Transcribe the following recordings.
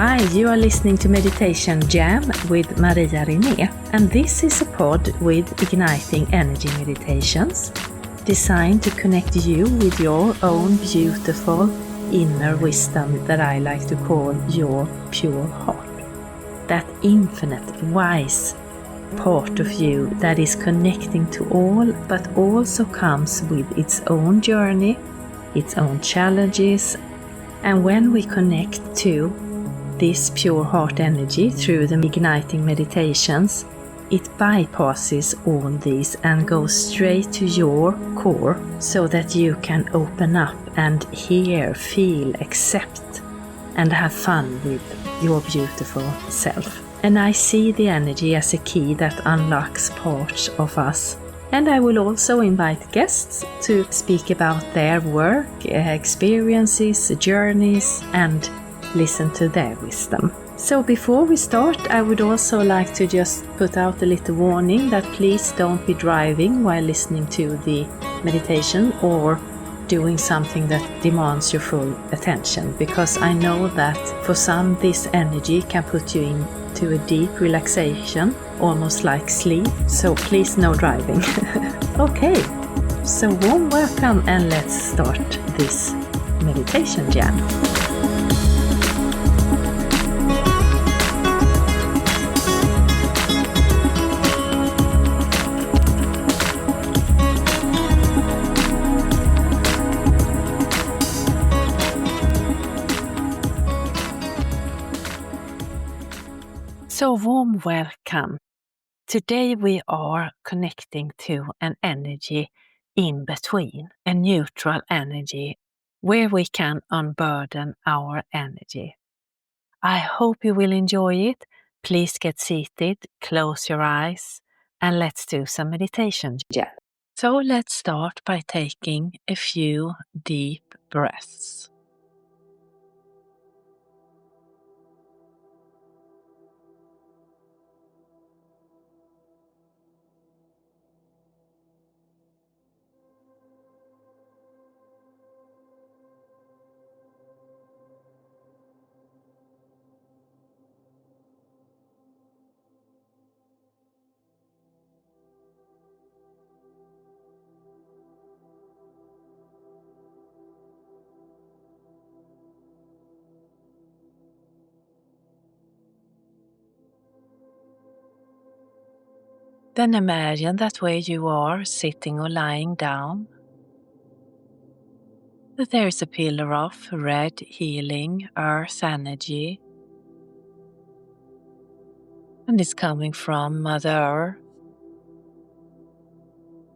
Hi, you are listening to Meditation Jam with Maria Rinné, and this is a pod with igniting energy meditations designed to connect you with your own beautiful inner wisdom that I like to call your pure heart. That infinite, wise part of you that is connecting to all, but also comes with its own journey, its own challenges. And when we connect to this pure heart energy through the igniting meditations, it bypasses all these and goes straight to your core so that you can open up and hear, feel, accept, and have fun with your beautiful self. And I see the energy as a key that unlocks parts of us. And I will also invite guests to speak about their work, experiences, journeys, and listen to their wisdom. So before we start, I would also like to just put out a little warning that please don't be driving while listening to the meditation or doing something that demands your full attention, because I know that for some this energy can put you into a deep relaxation, almost like sleep, so please no driving. Okay, so warm welcome and let's start this meditation jam. So warm welcome. Today we are connecting to an energy in between, a neutral energy where we can unburden our energy. I hope you will enjoy it. Please get seated, close your eyes, and let's do some meditation. So let's start by taking a few deep breaths. Then imagine that where you are sitting or lying down, that there is a pillar of red healing earth energy, and it's coming from Mother Earth,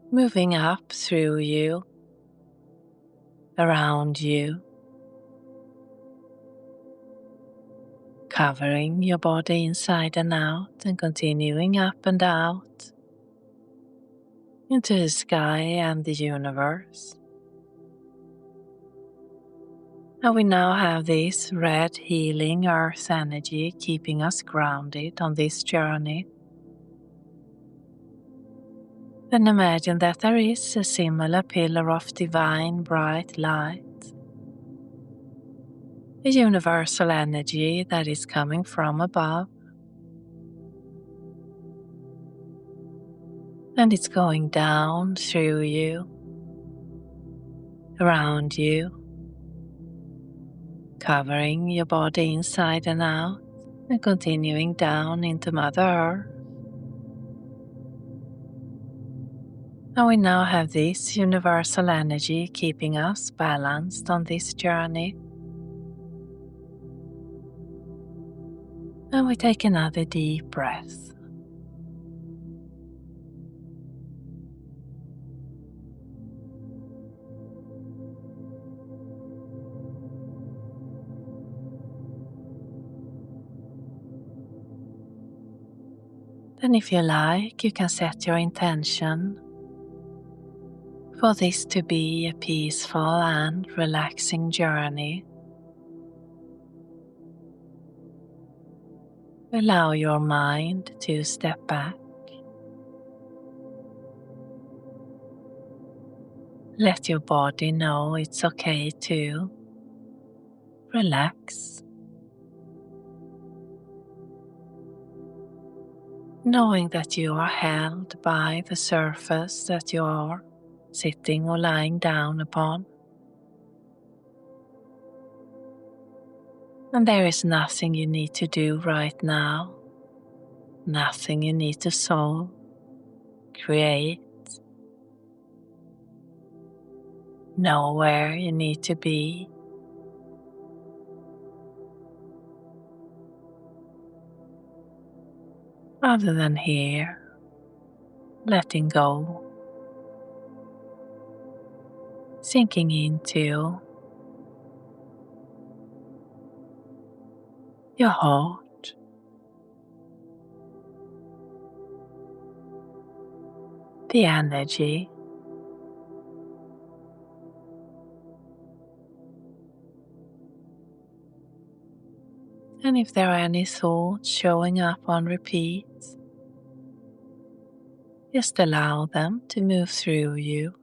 moving up through you, around you, covering your body inside and out and continuing up and out into the sky and the universe. And we now have this red healing earth energy keeping us grounded on this journey. Then imagine that there is a similar pillar of divine bright light, a universal energy that is coming from above. And it's going down through you, around you, covering your body inside and out, and continuing down into Mother Earth. And we now have this universal energy keeping us balanced on this journey. And we take another deep breath. Then if you like, you can set your intention for this to be a peaceful and relaxing journey. Allow your mind to step back. Let your body know it's okay to relax. knowing that you are held by the surface that you are sitting or lying down upon. And there is nothing you need to do right now, nothing you need to solve, create, know where you need to be. Other than here, letting go, sinking into your heart, the energy, and if there are any thoughts showing up on repeat, just allow them to move through you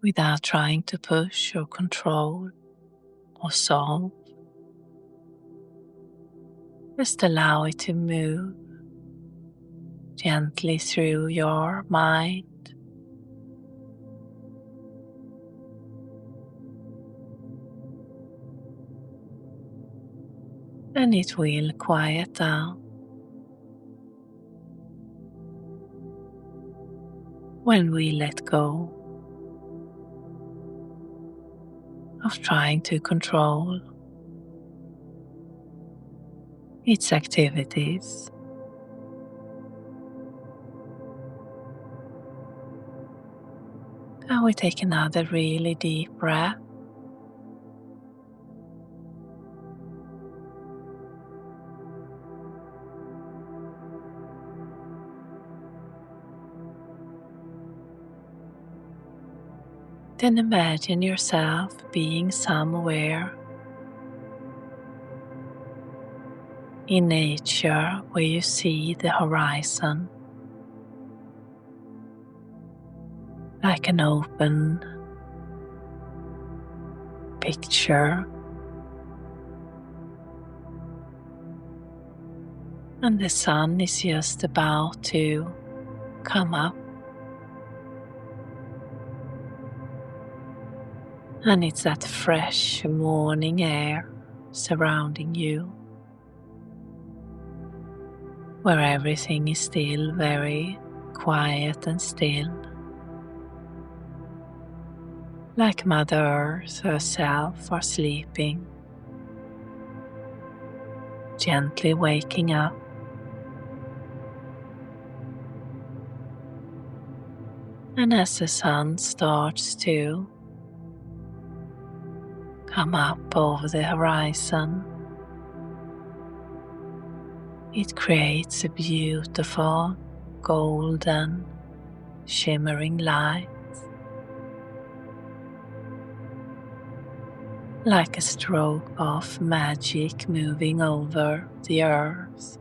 without trying to push or control or solve. Just allow it to move gently through your mind. And it will quiet down when we let go of trying to control its activities. And we take another really deep breath. Then imagine yourself being somewhere in nature where you see the horizon, like an open picture, and the sun is just about to come up, and it's that fresh morning air surrounding you, where everything is still very quiet and still, like Mother Earth herself are sleeping, gently waking up. And as the sun starts to come up over the horizon, it creates a beautiful golden shimmering light, like a stroke of magic moving over the earth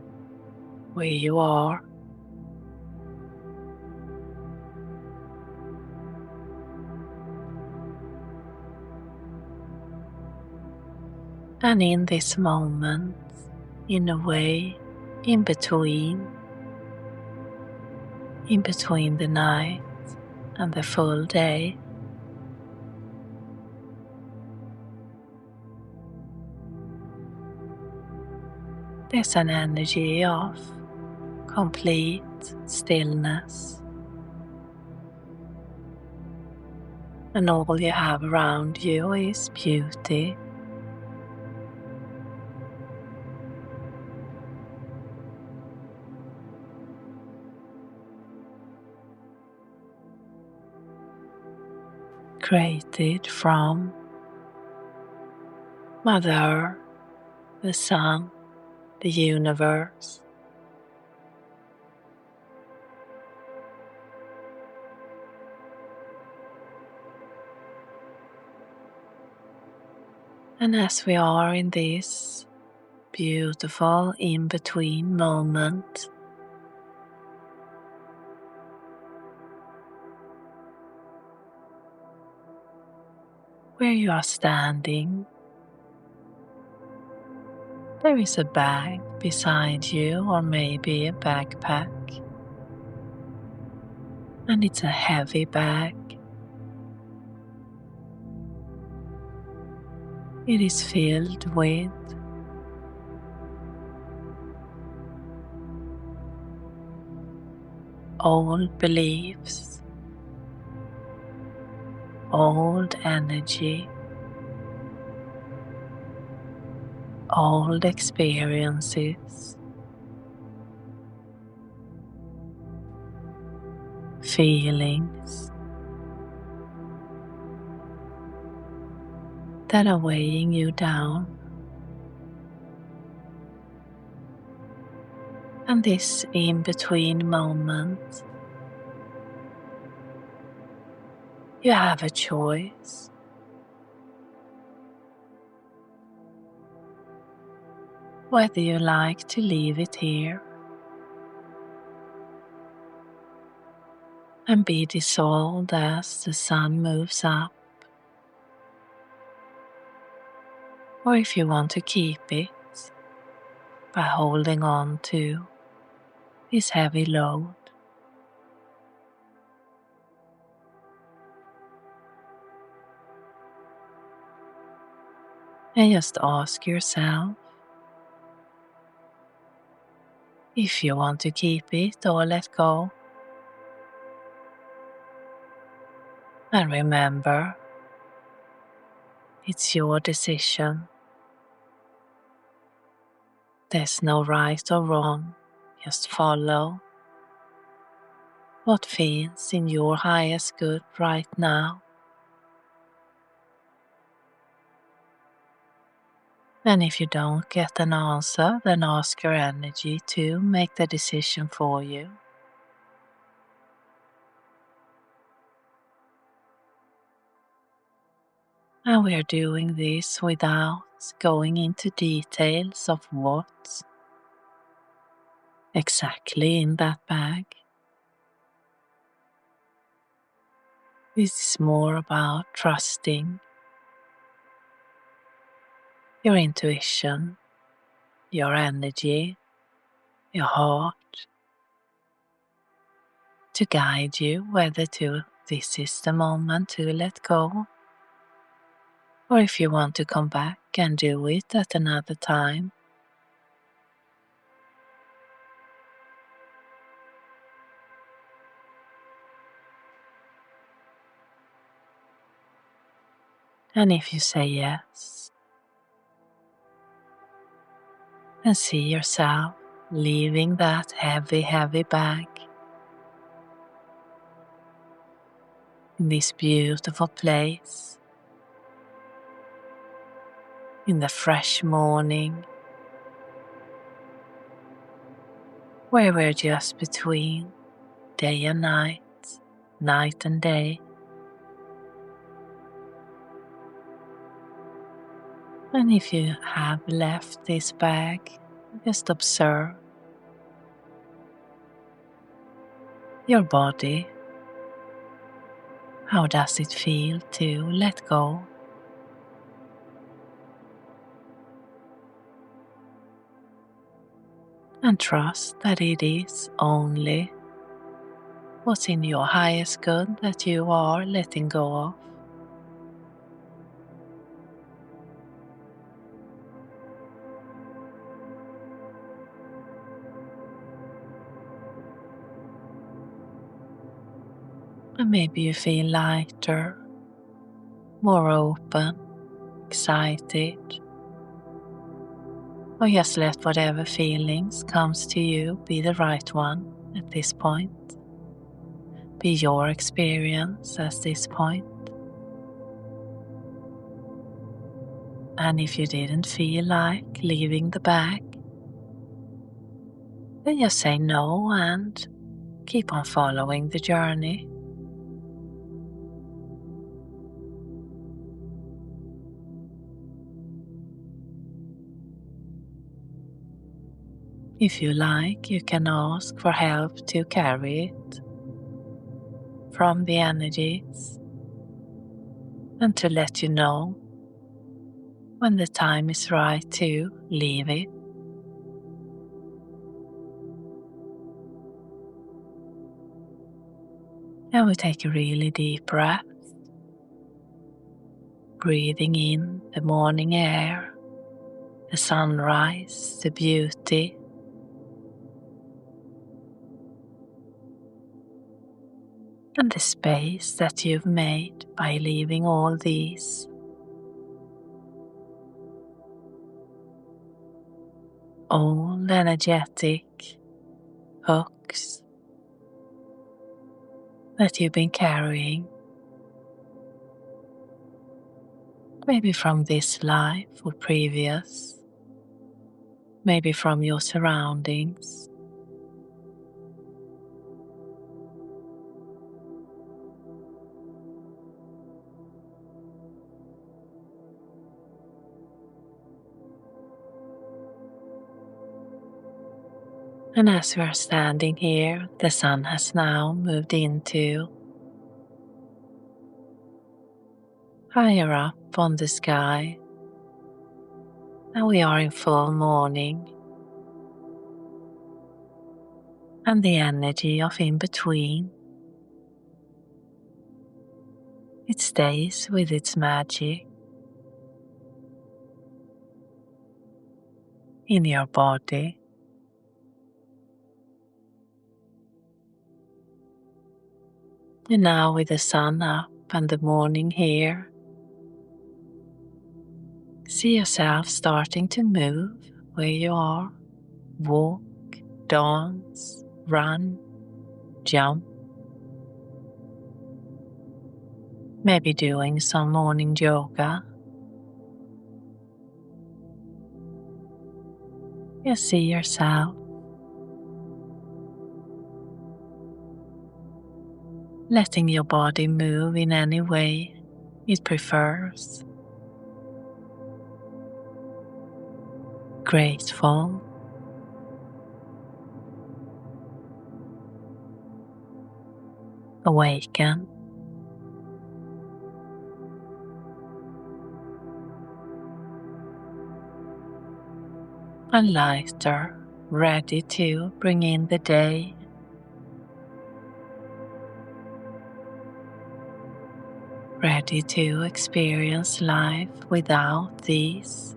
where you are. And in this moment, in a way, in between the night and the full day, there's an energy of complete stillness, and all you have around you is beauty. Created from Mother Earth, the sun, the universe. And as we are in this beautiful in-between moment, where you are standing, there is a bag beside you, or maybe a backpack. And it's a heavy bag. It is filled with old beliefs, old energy, old experiences, feelings that are weighing you down. And this in-between moment, you have a choice. Whether you like to leave it here and be dissolved as the sun moves up, or if you want to keep it by holding on to this heavy load. And just ask yourself if you want to keep it or let go. And remember, it's your decision. There's no right or wrong, just follow what feels in your highest good right now. And if you don't get an answer, then ask your energy to make the decision for you. And we are doing this without going into details of what's exactly in that bag. This is more about trusting your intuition, your energy, your heart, to guide you whether this is the moment to let go, or if you want to come back and do it at another time. And if you say yes, and see yourself leaving that heavy, heavy bag in this beautiful place, in the fresh morning, where we're just between day and night, night and day. And if you have left this bag, just observe your body. How does it feel to let go? And trust that it is only what's in your highest good that you are letting go of. And maybe you feel lighter, more open, excited, or just let whatever feelings comes to you be the right one at this point. Be your experience at this point. And if you didn't feel like leaving the bag, then just say no and keep on following the journey. If you like, you can ask for help to carry it from the energies and to let you know when the time is right to leave it. Now we take a really deep breath, breathing in the morning air, the sunrise, the beauty. And the space that you've made by leaving all these old energetic hooks that you've been carrying, maybe from this life or previous, maybe from your surroundings. And as we are standing here, the sun has now moved into higher up on the sky. Now we are in full morning, and the energy of in between, it stays with its magic in your body. And now with the sun up and the morning here, see yourself starting to move where you are. Walk, dance, run, jump. Maybe doing some morning yoga. You see yourself letting your body move in any way it prefers. Graceful, awaken, and lighter, ready to bring in the day. Ready to experience life without these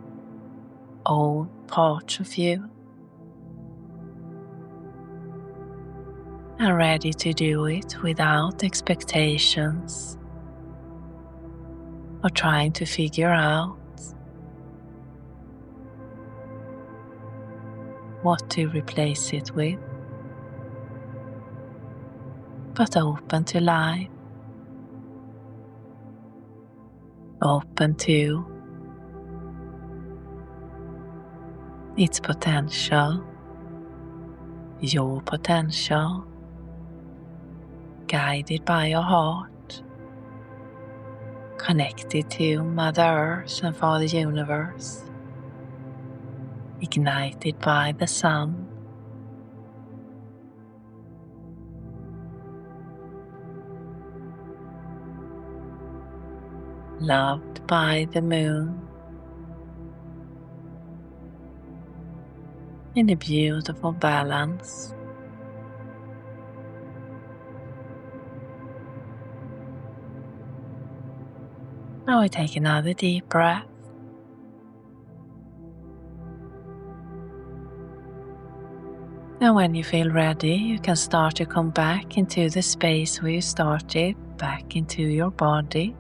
old parts of you. And ready to do it without expectations or trying to figure out what to replace it with, but open to life, open to its potential, your potential, guided by your heart, connected to Mother Earth and Father Universe, ignited by the sun, loved by the moon, in a beautiful balance. Now we take another deep breath. And when you feel ready, you can start to come back into the space where you started, back into your body.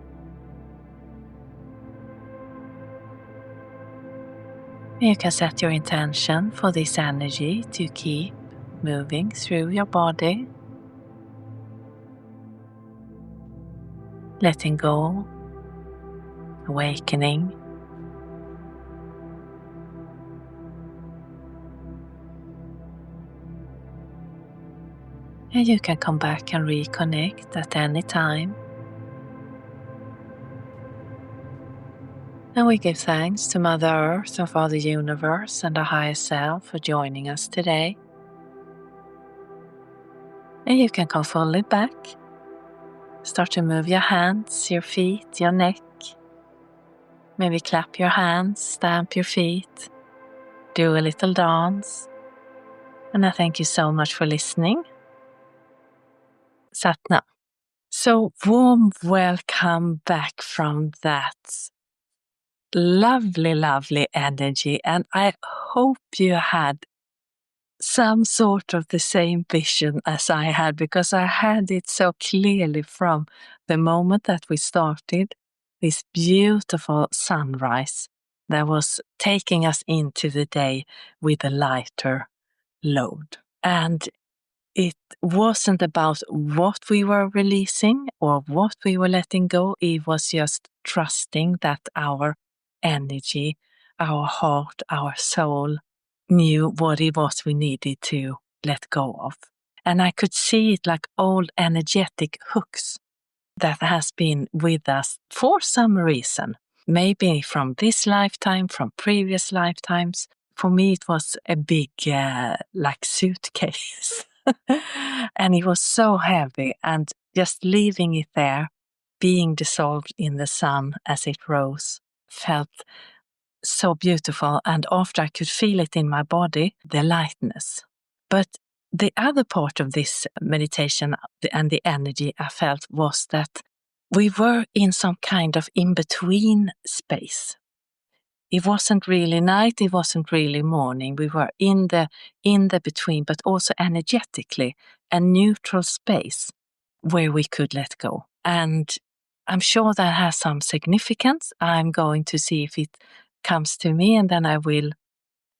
You can set your intention for this energy to keep moving through your body, letting go, awakening, and you can come back and reconnect at any time. And we give thanks to Mother Earth and Father Universe and the Higher Self for joining us today. And you can come fully back. Start to move your hands, your feet, your neck. Maybe clap your hands, stamp your feet, do a little dance. And I thank you so much for listening. Satnam. So warm welcome back from that lovely, lovely energy. And I hope you had some sort of the same vision as I had, because I had it so clearly from the moment that we started, this beautiful sunrise that was taking us into the day with a lighter load. And it wasn't about what we were releasing or what we were letting go. It was just trusting that our energy, our heart, our soul knew what it was we needed to let go of. And I could see it like old energetic hooks that has been with us for some reason. Maybe from this lifetime, from previous lifetimes. For me, it was a big like suitcase. And it was so heavy, and just leaving it there, being dissolved in the sun as it rose, felt so beautiful. And after I could feel it in my body, the lightness. But the other part of this meditation and the energy I felt was that we were in some kind of in-between space. It wasn't really night, it wasn't really morning. We were in the between, but also energetically a neutral space where we could let go. And I'm sure that has some significance. I'm going to see if it comes to me, and then I will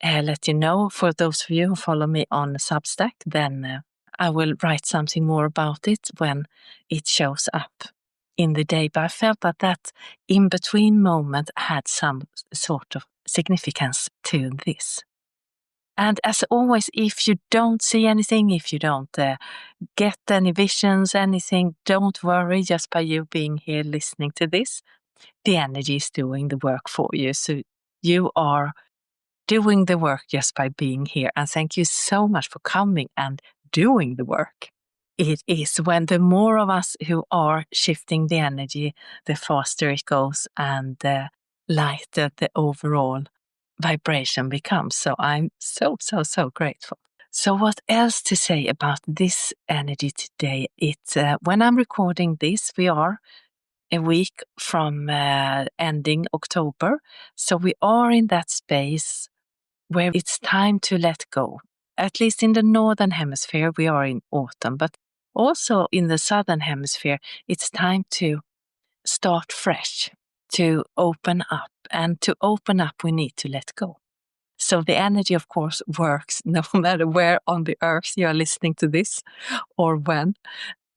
let you know. For those of you who follow me on Substack, then I will write something more about it when it shows up in the day. But I felt that in-between moment had some sort of significance to this. And as always, if you don't see anything, if you don't get any visions, anything, don't worry. Just by you being here listening to this, the energy is doing the work for you. So you are doing the work just by being here. And thank you so much for coming and doing the work. It is when the more of us who are shifting the energy, the faster it goes and the lighter the overall vibration becomes. So I'm so grateful. So what else to say about this energy today? It's when I'm recording this, we are a week from ending October. So we are in that space where it's time to let go. At least in the northern hemisphere, we are in autumn, but also in the southern hemisphere, it's time to start fresh, to open up. And to open up, we need to let go. So the energy, of course, works no matter where on the earth you are listening to this or when,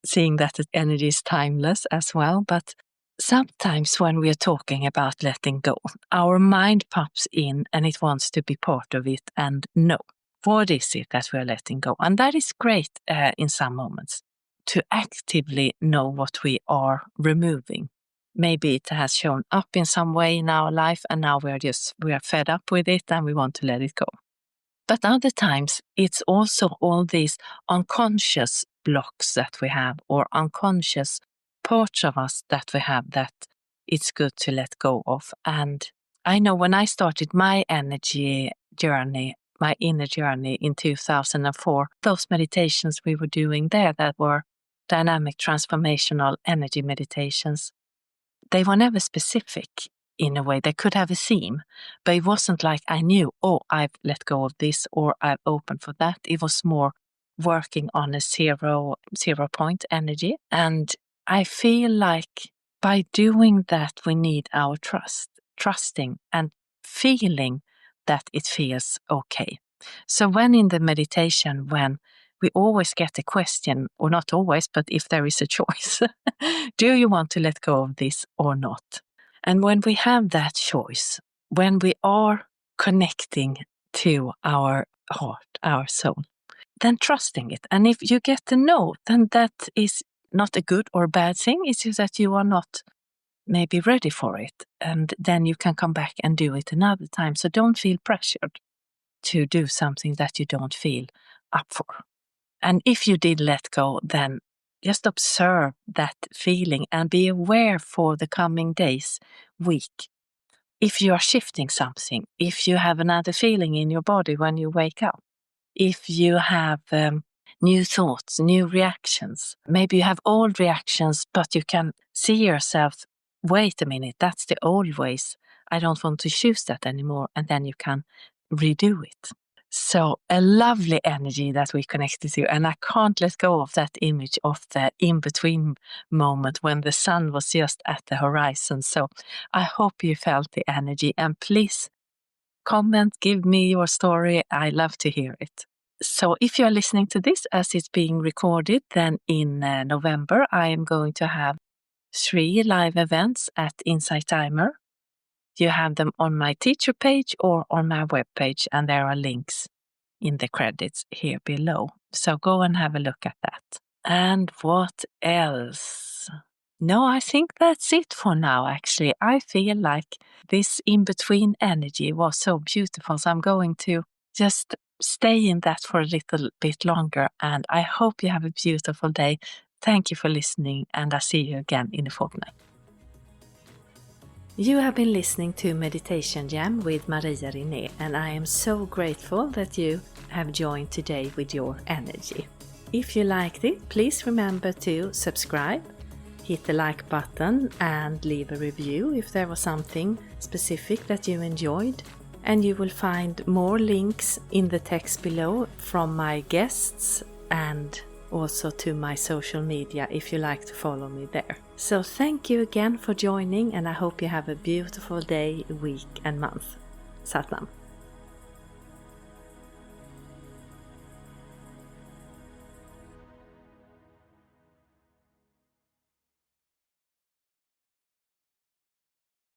seeing that the energy is timeless as well. But sometimes when we are talking about letting go, our mind pops in and it wants to be part of it and know what is it that we are letting go. And that is great in some moments, to actively know what we are removing. Maybe it has shown up in some way in our life and now we are fed up with it and we want to let it go. But other times it's also all these unconscious blocks that we have, or unconscious parts of us that we have, that it's good to let go of. And I know when I started my energy journey, my inner journey in 2004, those meditations we were doing there that were dynamic transformational energy meditations, they were never specific in a way. They could have a theme, but it wasn't like I knew, oh, I've let go of this or I've opened for that. It was more working on a zero point energy. And I feel like by doing that, we need our trusting and feeling that it feels okay. So when in the meditation, when we always get a question, or not always, but if there is a choice, do you want to let go of this or not? And when we have that choice, when we are connecting to our heart, our soul, then trusting it. And if you get a no, then that is not a good or bad thing. It's just that you are not maybe ready for it. And then you can come back and do it another time. So don't feel pressured to do something that you don't feel up for. And if you did let go, then just observe that feeling and be aware for the coming days, week. If you are shifting something, if you have another feeling in your body when you wake up, if you have new thoughts, new reactions. Maybe you have old reactions, but you can see yourself, wait a minute, that's the old ways. I don't want to choose that anymore. And then you can redo it. So a lovely energy that we connected to. And I can't let go of that image of the in-between moment when the sun was just at the horizon. So I hope you felt the energy, and please comment, give me your story. I love to hear it. So if you are listening to this as it's being recorded, then in November, I am going to have 3 live events at Insight Timer. You have them on my teacher page or on my webpage, and there are links in the credits here below. So go and have a look at that. And what else? No, I think that's it for now, actually. I feel like this in-between energy was so beautiful, so I'm going to just stay in that for a little bit longer, and I hope you have a beautiful day. Thank you for listening, and I'll see you again in a fortnight. You have been listening to Meditation Jam with Maria Rinné, and I am so grateful that you have joined today with your energy. If you liked it, please remember to subscribe, hit the like button, and leave a review if there was something specific that you enjoyed. And you will find more links in the text below from my guests and also to my social media if you like to follow me there. So thank you again for joining, and I hope you have a beautiful day, week and month. Satnam.